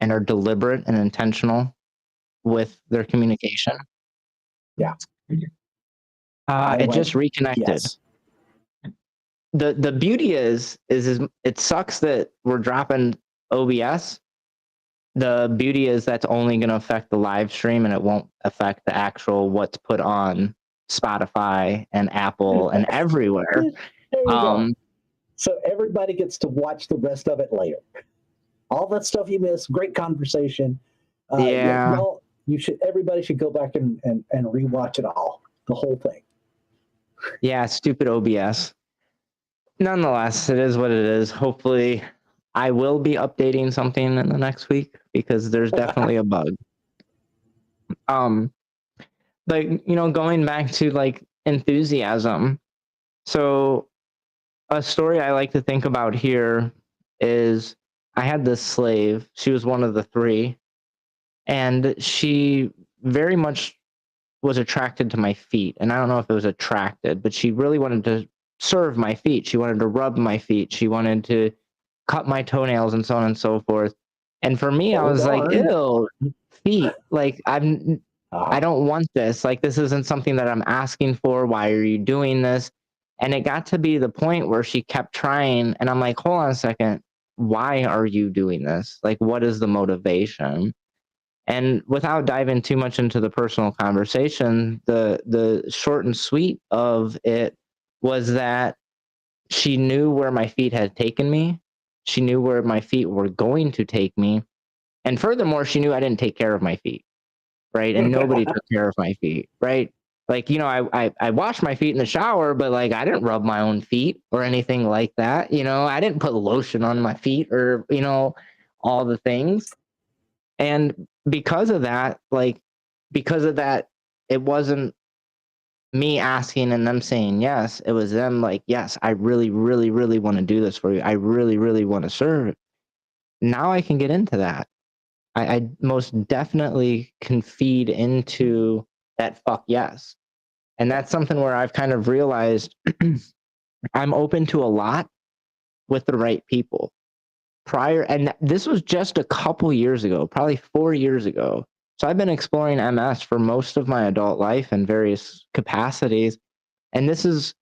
and are deliberate and intentional with their communication, Yeah. it just reconnected. Yes. The beauty is it sucks that we're dropping OBS. The beauty is that's only going to affect the live stream and it won't affect the actual what's put on Spotify and Apple and everywhere. There you go. So everybody gets to watch the rest of it later. All that stuff you missed, great conversation. Yeah. Everybody should go back and rewatch it all, the whole thing. Yeah, stupid OBS. Nonetheless, it is what it is. Hopefully, I will be updating something in the next week because there's definitely a bug. But going back to like enthusiasm. So a story I like to think about here is I had this slave. She was one of the three, and she very much was attracted to my feet. And I don't know if it was attracted, but she really wanted to serve my feet. She wanted to rub my feet. She wanted to cut my toenails and so on and so forth. And for me, I was like, ew, feet. Like I don't want this. Like this isn't something that I'm asking for. Why are you doing this? And it got to be the point where she kept trying, and I'm like, hold on a second. Why are you doing this? Like, what is the motivation? And without diving too much into the personal conversation, the short and sweet of it was that she knew where my feet had taken me. She knew where my feet were going to take me. And furthermore, she knew I didn't take care of my feet, right? And nobody took care of my feet, right? Like, I washed my feet in the shower, but like I didn't rub my own feet or anything like that. I didn't put lotion on my feet or, all the things. And because of that, it wasn't me asking and them saying yes. It was them like, yes, I really, really, really want to do this for you. I really, really want to serve. Now I can get into that. I most definitely can feed into that fuck yes. And that's something where I've kind of realized I'm open to a lot with the right people. And this was just a couple years ago, probably 4 years ago. So I've been exploring MS for most of my adult life in various capacities. And this is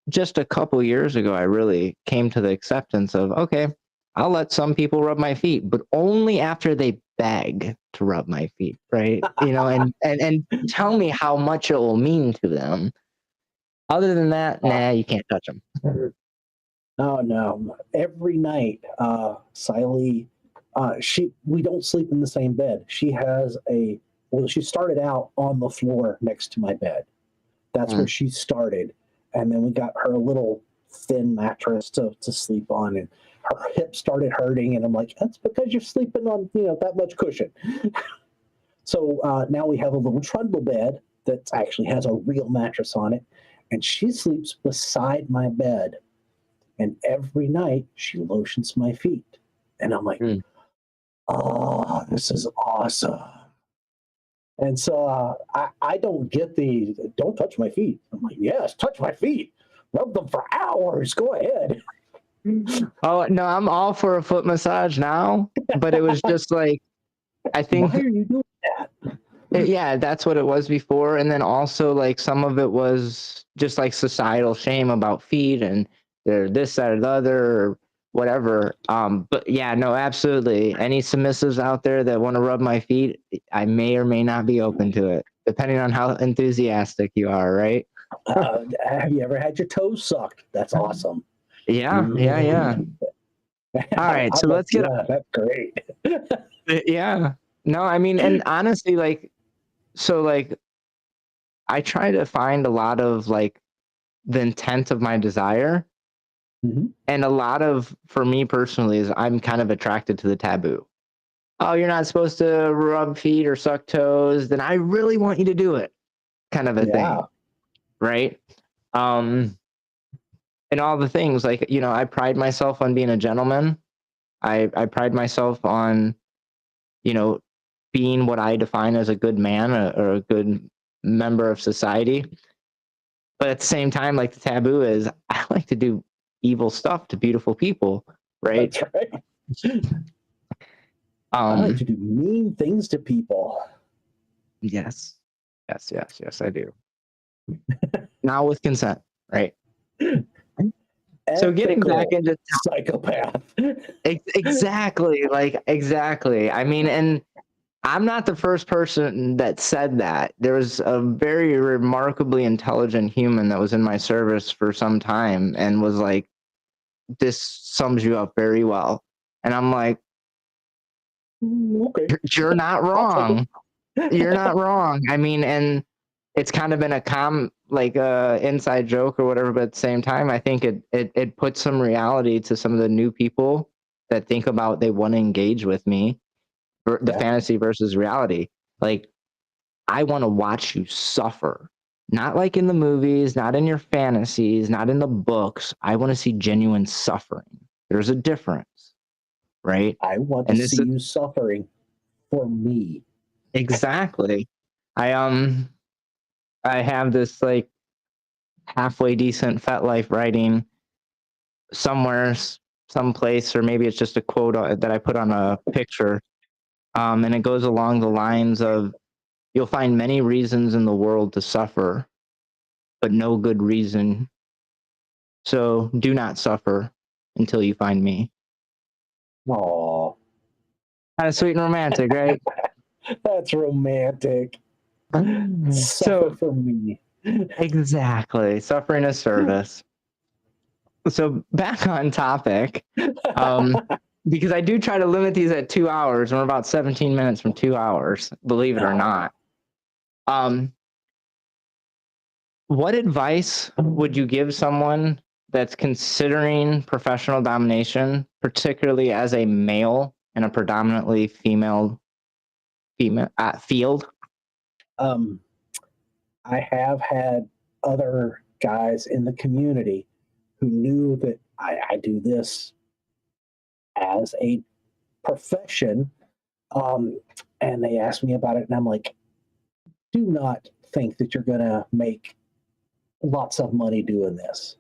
just a couple years ago, I really came to the acceptance of, okay, I'll let some people rub my feet, but only after they beg to rub my feet, right? And tell me how much it will mean to them. Other than that, nah, you can't touch them. Oh no! Every night, Siley, we don't sleep in the same bed. She started out on the floor next to my bed. That's where she started, and then we got her a little thin mattress to sleep on, and her hip started hurting, and I'm like, that's because you're sleeping on that much cushion. So now we have a little trundle bed that actually has a real mattress on it, and she sleeps beside my bed. And every night she lotions my feet. And I'm like, oh, this is awesome. And so I don't get don't touch my feet. I'm like, yes, touch my feet. Rub them for hours. Go ahead. Oh, no, I'm all for a foot massage now. But it was just like, I think. Why are you doing that? Yeah, that's what it was before. And then also like some of it was just like societal shame about feet and they're this, that, or the other, or whatever. But yeah, no, absolutely. Any submissives out there that want to rub my feet, I may or may not be open to it, depending on how enthusiastic you are, right? Have you ever had your toes sucked? That's awesome. Yeah. All right, so let's get. That's great. Yeah. No, I mean, and honestly, like, so like, I try to find a lot of like the intent of my desire. Mm-hmm. And a lot of, for me personally, is I'm kind of attracted to the taboo. Oh, you're not supposed to rub feet or suck toes, then I really want you to do it, kind of a thing. Right? And all the things like, I pride myself on being a gentleman. I pride myself on, being what I define as a good man or a good member of society. But at the same time, like the taboo is, I like to do evil stuff to beautiful people, right? That's right. I like to do mean things to people. Yes, I do. Now with consent, right? So getting back Ethical into psychopath. exactly. I mean, and I'm not the first person that said that. There was a very remarkably intelligent human that was in my service for some time and was like, "This sums you up very well." And I'm like, Okay. "You're not wrong. You're not wrong." I mean, and it's kind of been a inside joke or whatever, but at the same time, I think it puts some reality to some of the new people that think about they want to engage with me, the fantasy versus reality. Like, I want to watch you suffer, not like in the movies, not in your fantasies, not in the books. I want to see genuine suffering. There's a difference, right? I want And to this see is you suffering for me. exactly. I have this like halfway decent FetLife writing somewhere, someplace, or maybe it's just a quote that I put on a picture. And it goes along the lines of, "You'll find many reasons in the world to suffer, but no good reason. So do not suffer until you find me." Oh, Kind of sweet and romantic, right? that's romantic. Suffer So for me. exactly, suffering is service. So back on topic, because I do try to limit these at 2 hours, and we're about 17 minutes from 2 hours, believe it or not. What advice would you give someone that's considering professional domination, particularly as a male in a predominantly female field? I have had other guys in the community who knew that I do this as a profession. And they asked me about it, and I'm like, do not think that you're going to make lots of money doing this.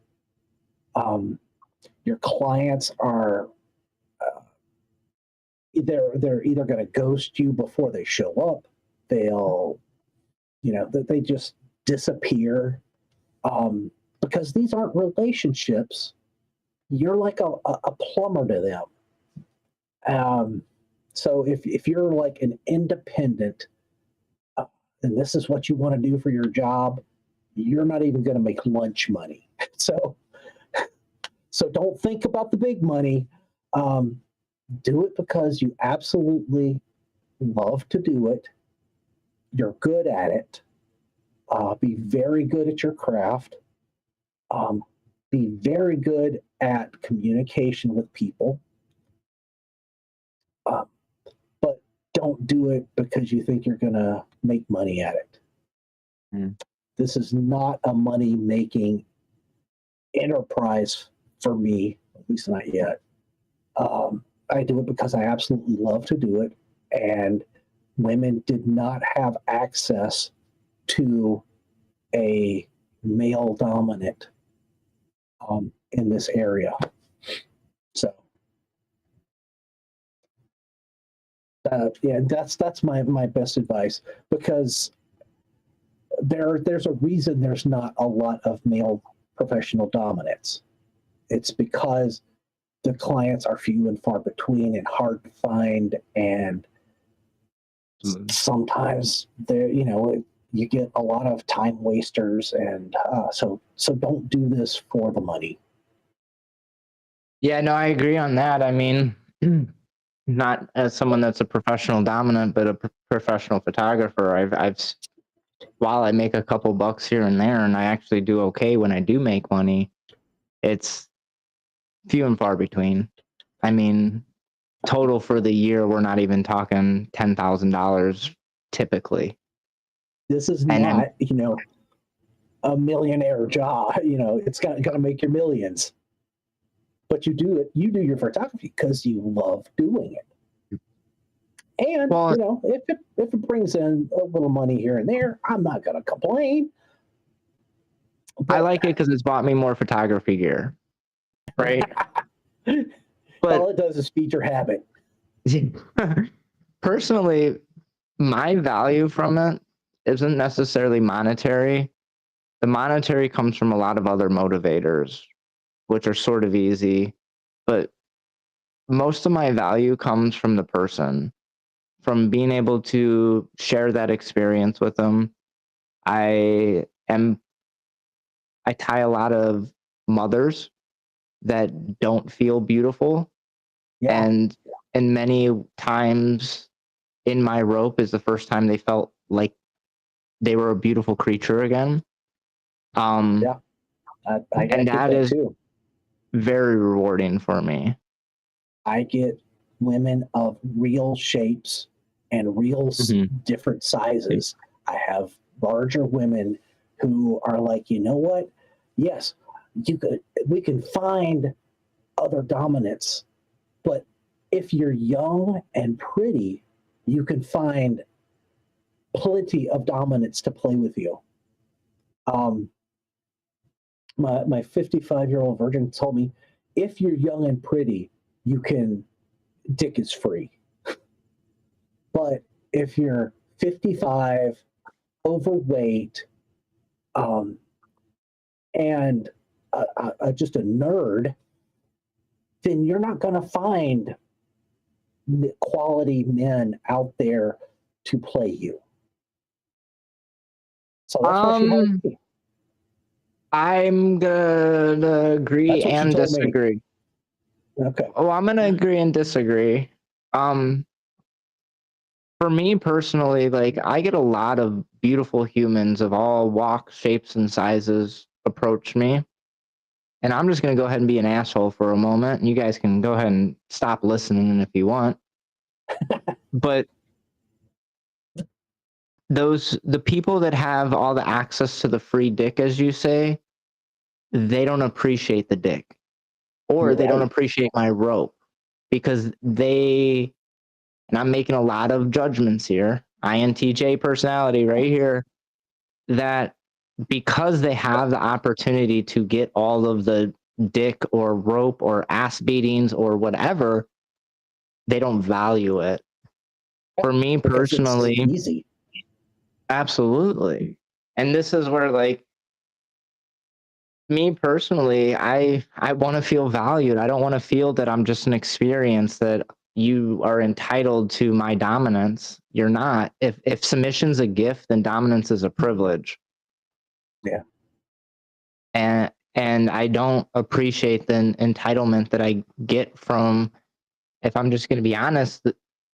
Your clients are they're either going to ghost you before they show up. They'll, they just disappear, because these aren't relationships. You're like a plumber to them. So if you're like an independent, and this is what you want to do for your job, you're not even going to make lunch money. So don't think about the big money. Do it because you absolutely love to do it. You're good at it. Be very good at your craft. Be very good at communication with people. But don't do it because you think you're going to make money at it. This is not a money making enterprise for me, at least not yet. I do it because I absolutely love to do it. And women did not have access to a male dominant in this area. So yeah, that's my best advice, because there's a reason there's not a lot of male professional dominance. It's because the clients are few and far between and hard to find, and sometimes you get a lot of time wasters, and so don't do this for the money. Yeah, no, I agree on that. I mean, not as someone that's a professional dominant, but a professional photographer. I've while I make a couple bucks here and there, and I actually do okay when I do make money, it's few and far between. I mean, total for the year, we're not even talking $10,000 typically. This is not, a millionaire job. It's gonna make your millions. But you do your photography because you love doing it. And if it brings in a little money here and there, I'm not gonna complain. But I like it because it's bought me more photography gear, right? But all it does is feed your habit. personally, my value from it isn't necessarily monetary. The monetary comes from a lot of other motivators, which are sort of easy, but most of my value comes from the person, from being able to share that experience with them. I am I tie a lot of mothers that don't feel beautiful, Yeah. and many times in my rope is the first time they felt like they were a beautiful creature again. Yeah. I And get that that is too. very rewarding for me. I get women of real shapes and real Mhm. different sizes. I have larger women who are like, you know what? Yes, we can find other dominants, but if you're young and pretty, you can find plenty of dominants to play with you. Um, my 55-year-old virgin told me, if you're young and pretty, you can dick is free. But if you're 55, overweight, um, and just a nerd, then you're not going to find quality men out there to play you. So that's why she hired Um, me. I'm gonna agree That's what she and told me. disagree. Okay. Oh, I'm gonna agree and disagree. Um, for me personally, like I get a lot of beautiful humans of all walks, shapes, and sizes approach me. And I'm just gonna go ahead and be an asshole for a moment. And you guys can go ahead and stop listening if you want. But the people that have all the access to the free dick, as you say, they don't appreciate the dick. Or You're they don't right. appreciate my rope because and I'm making a lot of judgments here, INTJ personality right here, that because they have the opportunity to get all of the dick or rope or ass beatings or whatever, they don't value it. For me Because it's personally, easy. absolutely. And this is where, like, me personally, I want to feel valued. I don't want to feel that I'm just an experience that you are entitled to my dominance. You're not. If submission's a gift, then dominance is a privilege. Yeah. And I don't appreciate the entitlement that I get from, if I'm just going to be honest,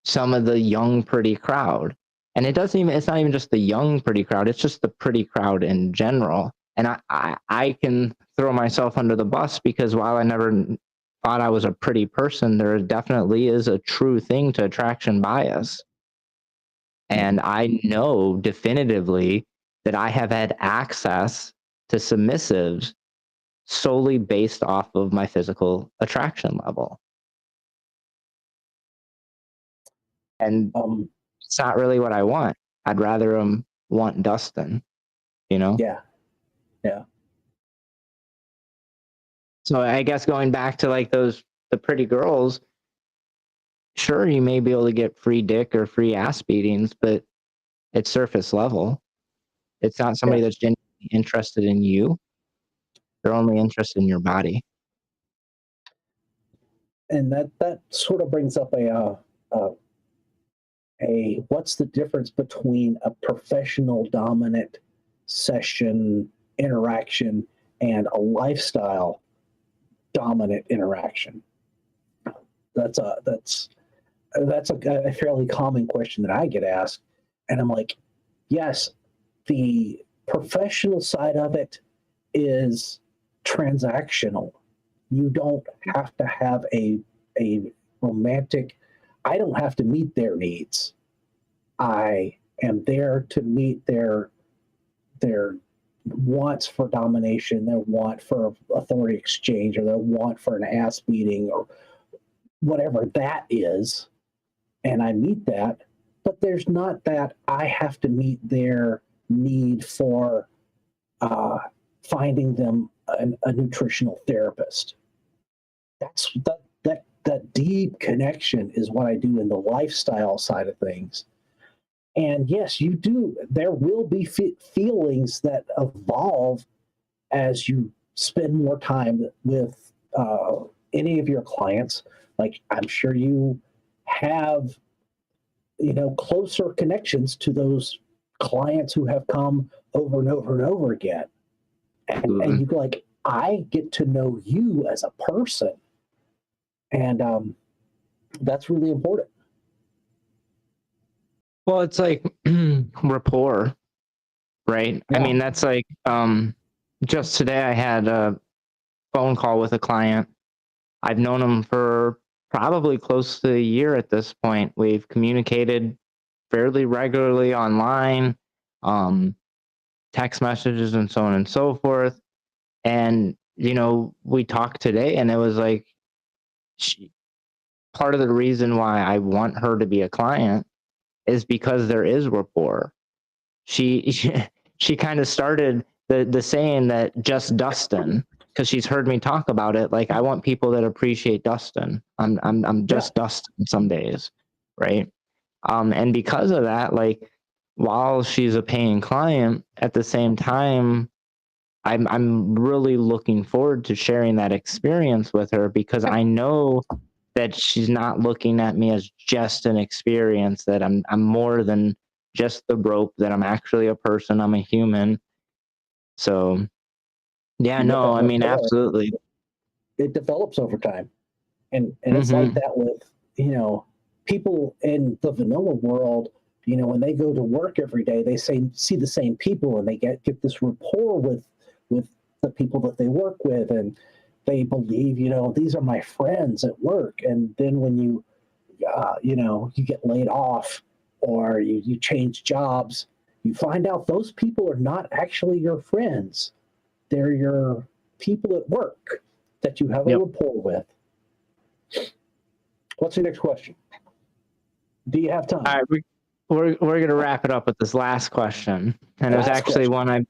some of the young pretty crowd. And it's not even just the young pretty crowd, it's just the pretty crowd in general. And I can throw myself under the bus because while I never thought I was a pretty person, there definitely is a true thing to attraction bias. And I know definitively that I have had access to submissives solely based off of my physical attraction level. And Um, it's not really what I want. I'd rather want Dustin, you know? yeah. Yeah. So I guess going back to like the pretty girls, sure, you may be able to get free dick or free ass beatings, but it's surface level. It's not Yeah. somebody that's genuinely interested in you. They're only interested in your body. And that sort of brings up a what's the difference between a professional dominant session interaction and a lifestyle dominant interaction? That's a fairly common question that I get asked, and I'm like, yes, the professional side of it is transactional. You don't have to have a romantic. I don't have to meet their needs. I am there to meet their wants for domination, their want for authority exchange, or their want for an ass beating, or whatever that is, and I meet that. But there's not that I have to meet their need for uh, finding them a nutritional therapist. That that deep connection is what I do in the lifestyle side of things. And yes, you do. There will be feelings that evolve as you spend more time with any of your clients. Like I'm sure you have, closer connections to those clients who have come over and over and over again. And you like, I get to know you as a person. And that's really important. Well, it's like rapport, right? Yeah. I mean, that's like just today I had a phone call with a client. I've known him for probably close to a year at this point. We've communicated fairly regularly online, text messages and so on and so forth. And, we talked today and it was like part of the reason why I want her to be a client is because there is rapport. She she kind of started the saying that just Dustin, because she's heard me talk about it. Like, I want people that appreciate Dustin. I'm just Dustin some days, right? And because of that, like, while she's a paying client, at the same time, I'm really looking forward to sharing that experience with her, because I know that she's not looking at me as just an experience, that I'm more than just the rope, that I'm actually a person, I'm a human. So yeah, no, I mean, absolutely. It develops over time. And it's like that with, people in the vanilla world, when they go to work every day, they see the same people and they get this rapport with the people that they work with, and they believe, these are my friends at work. And then when you get laid off, or you change jobs, you find out those people are not actually your friends. They're your people at work that you have a rapport with. What's your next question? Do you have time? All right, we're going to wrap it up with this last question. And it was actually one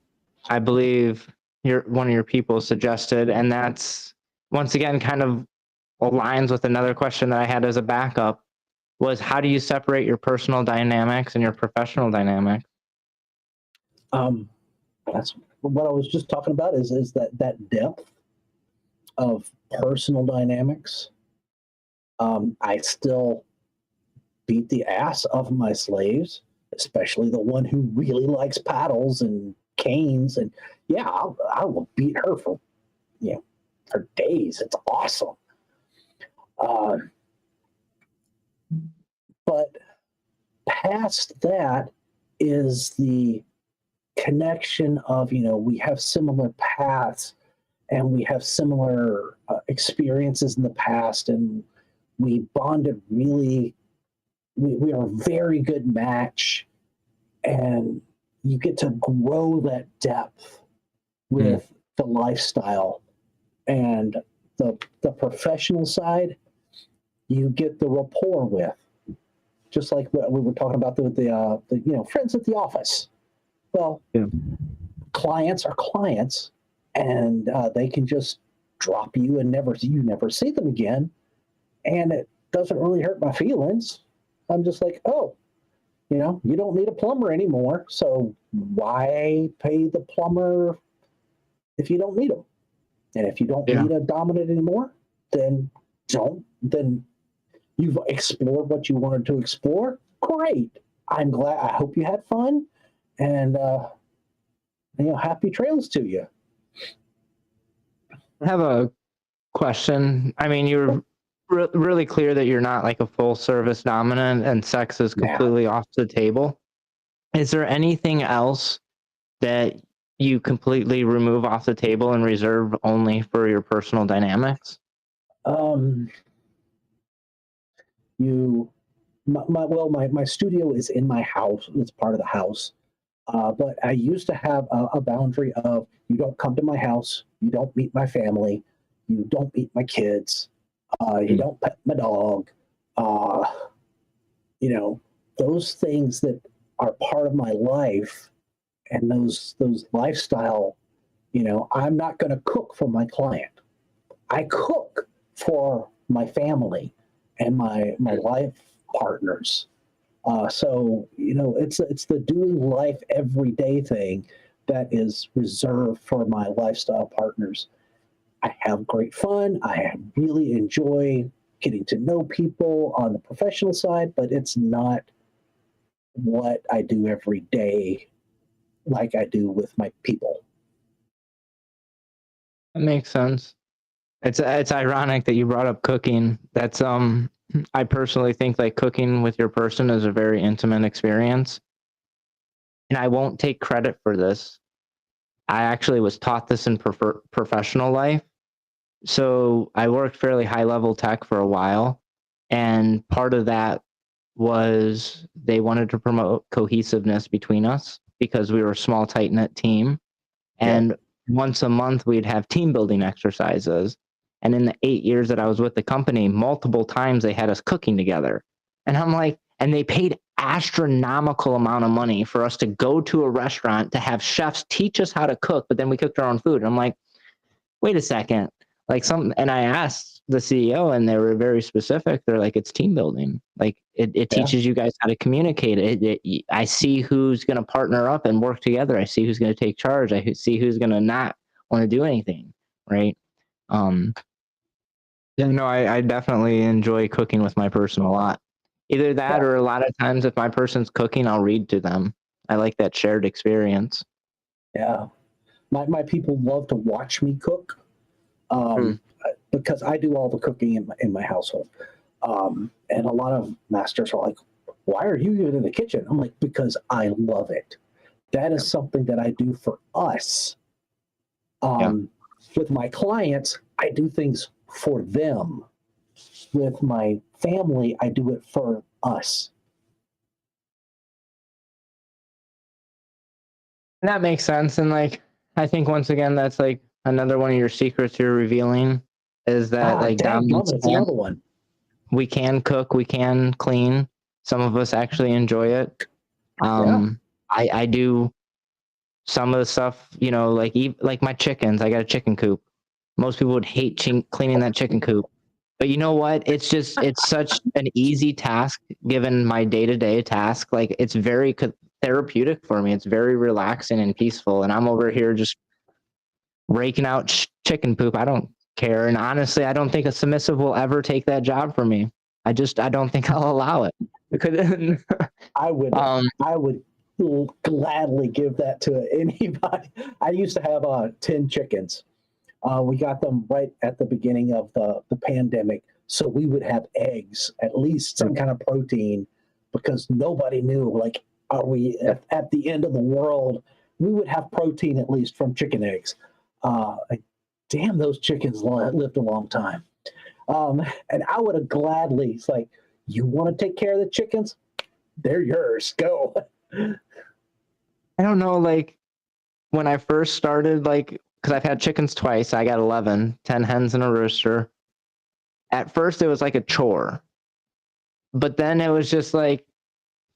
I believe one of your people suggested, and that's, once again, kind of aligns with another question that I had as a backup, was how do you separate your personal dynamics and your professional dynamics? That's what I was just talking about, is that depth of personal dynamics. I still beat the ass of my slaves, especially the one who really likes paddles and canes. And yeah, I will beat her for days. It's awesome. But past that is the connection of, we have similar paths and we have similar experiences in the past, and we bonded really. We are a very good match, and you get to grow that depth with the lifestyle. And the professional side, you get the rapport with, just like what we were talking about with the friends at the office. Well, clients are clients, and they can just drop you and you never see them again, and it doesn't really hurt my feelings. I'm just like, oh, you don't need a plumber anymore, so why pay the plumber if you don't need them? And if you don't need a dominant anymore, then you've explored what you wanted to explore. Great. I'm glad. I hope you had fun, and happy trails to you. I have a question. I mean, you're really clear that you're not like a full service dominant, and sex is completely off the table. Is there anything else that you completely remove off the table and reserve only for your personal dynamics? My studio is in my house. It's part of the house. But I used to have a boundary of, you don't come to my house, you don't meet my family, you don't meet my kids, you don't pet my dog. Those things that are part of my life, and those lifestyle, I'm not going to cook for my client. I cook for my family and my life partners. So it's the doing life everyday thing that is reserved for my lifestyle partners. I have great fun. I really enjoy getting to know people on the professional side, but it's not what I do every day like I do with my people. That makes sense. It's ironic that you brought up cooking. That's I personally think like cooking with your person is a very intimate experience. And I won't take credit for this. I actually was taught this in professional life. So I worked fairly high level tech for a while, and part of that was they wanted to promote cohesiveness between us because we were a small, tight knit team. Yep. And once a month, we'd have team building exercises. And in the 8 years that I was with the company, multiple times they had us cooking together. And I'm like, and they paid astronomical amount of money for us to go to a restaurant to have chefs teach us how to cook, but then we cooked our own food. And I'm like, wait a second. And I asked the CEO and they were very specific. They're like, it's team building. Like it Yeah. teaches you guys how to communicate. I see who's going to partner up and work together. I see who's going to take charge. I see who's going to not want to do anything. Right. Yeah, no, I definitely enjoy cooking with my person a lot. Either that Yeah. or a lot of times if my person's cooking, I'll read to them. I like that shared experience. Yeah. My people love to watch me cook. Because I do all the cooking in my household. And a lot of masters are like, why are you even in the kitchen? I'm like, because I love it. That is something that I do for us. With my clients, I do things for them. With my family, I do it for us. And that makes sense. And like, I think once again, that's like another one of your secrets you're revealing is that like dominance it's another one. We can cook, we can clean. Some of us actually enjoy it. I do some of the stuff, like my chickens. I got a chicken coop. Most people would hate cleaning that chicken coop. But you know what? It's such an easy task given my day-to-day task. Like it's very therapeutic for me. It's very relaxing and peaceful. And I'm over here just raking out chicken poop. I don't care. And honestly, I don't think a submissive will ever take that job from me. I don't think I'll allow it. I would gladly give that to anybody. I used to have 10 chickens. We got them right at the beginning of the pandemic. So we would have eggs, at least some kind of protein, because nobody knew, like, are we at the end of the world? We would have protein at least from chicken eggs. Damn, those chickens lived a long time. And I would have gladly, it's like, you want to take care of the chickens? They're yours. Go. I don't know, like, when I first started, like, because I've had chickens twice. I got 11, 10 hens and a rooster. At first, it was like a chore. But then it was just like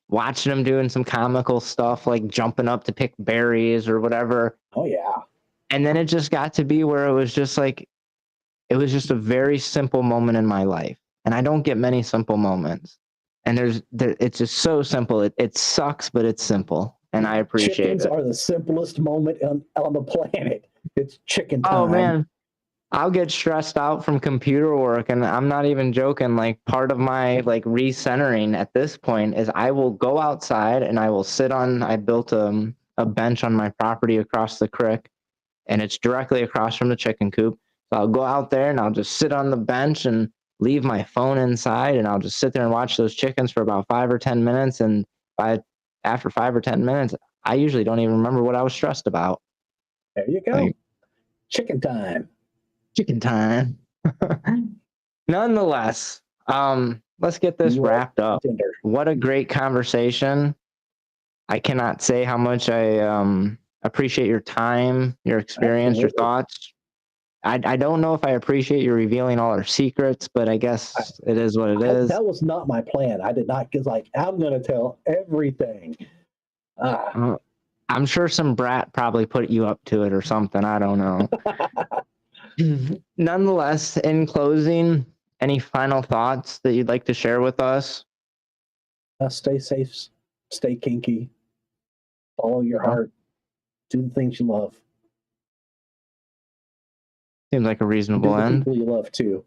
watching them doing some comical stuff, like jumping up to pick berries or whatever. Oh, yeah. And then it just got to be where it was just like, it was just a very simple moment in my life. And I don't get many simple moments. And it's just so simple. It sucks, but it's simple. And I appreciate Chickens it. are the simplest moment on the planet. It's chicken time. Oh, man. I'll get stressed out from computer work, and I'm not even joking. Like part of my like recentering at this point is I will go outside and I will sit on. I built a bench on my property across the creek, and it's directly across from the chicken coop. So I'll go out there and I'll just sit on the bench and leave my phone inside, and I'll just sit there and watch those chickens for about 5 or 10 minutes. And after 5 or 10 minutes, I usually don't even remember what I was stressed about. There you go. Like, chicken time. Chicken time. Nonetheless, let's get this wrapped up. What a great conversation. I cannot say how much I appreciate your time, your experience, your thoughts. I don't know if I appreciate you revealing all our secrets, but I guess it is what it is. That was not my plan. I did not, because like, I'm going to tell everything. I'm sure some brat probably put you up to it or something. I don't know. Nonetheless, in closing, any final thoughts that you'd like to share with us? Stay safe, stay kinky, follow your heart, do the things you love. Seems like a Do reasonable the end. people you love too.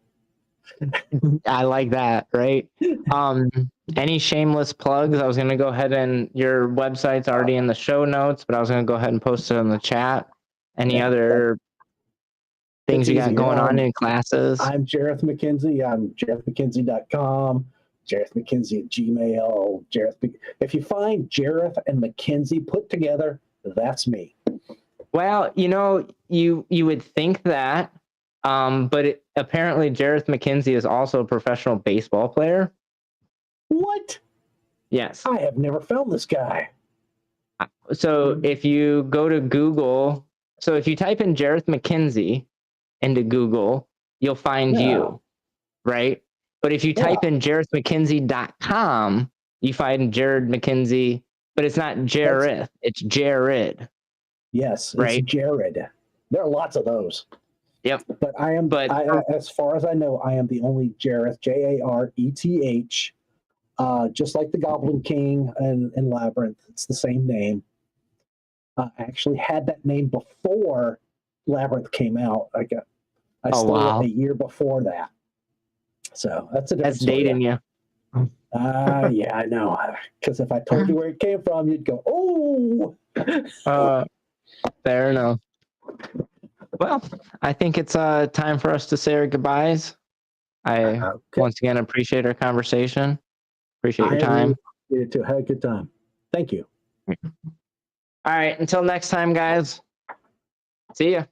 I like that, right? Any shameless plugs? I was going to go ahead and your website's already in the show notes, but I was going to go ahead and post it in the chat. Any other things It's you got easy. going on in classes? I'm Jareth McKenzie. I'm JarethMcKenzie.com, Jareth McKenzie at Gmail. If you find Jareth and McKenzie put together, that's me. Well, you would think that, but apparently Jareth McKenzie is also a professional baseball player. What? Yes. I have never found this guy. So if you go to Google, so if you type in Jareth McKenzie into Google, you'll find you, right? But if you type in JarethMcKenzie.com, you find Jared McKenzie, but it's not Jareth, it's Jared. Yes, right? it's Jared. There are lots of those. Yep. But as far as I know, I am the only Jareth, Jareth. Just like the Goblin King and Labyrinth, it's the same name. I actually had that name before Labyrinth came out. I stole it a year before that. So that's a different story. Dating you. Yeah, I know. Because if I told you where it came from, you'd go, oh. Fair enough. Well, I think it's time for us to say our goodbyes. I once again appreciate our conversation. Appreciate your time. You too. Have a good time. Thank you. All right. Until next time, guys. See ya.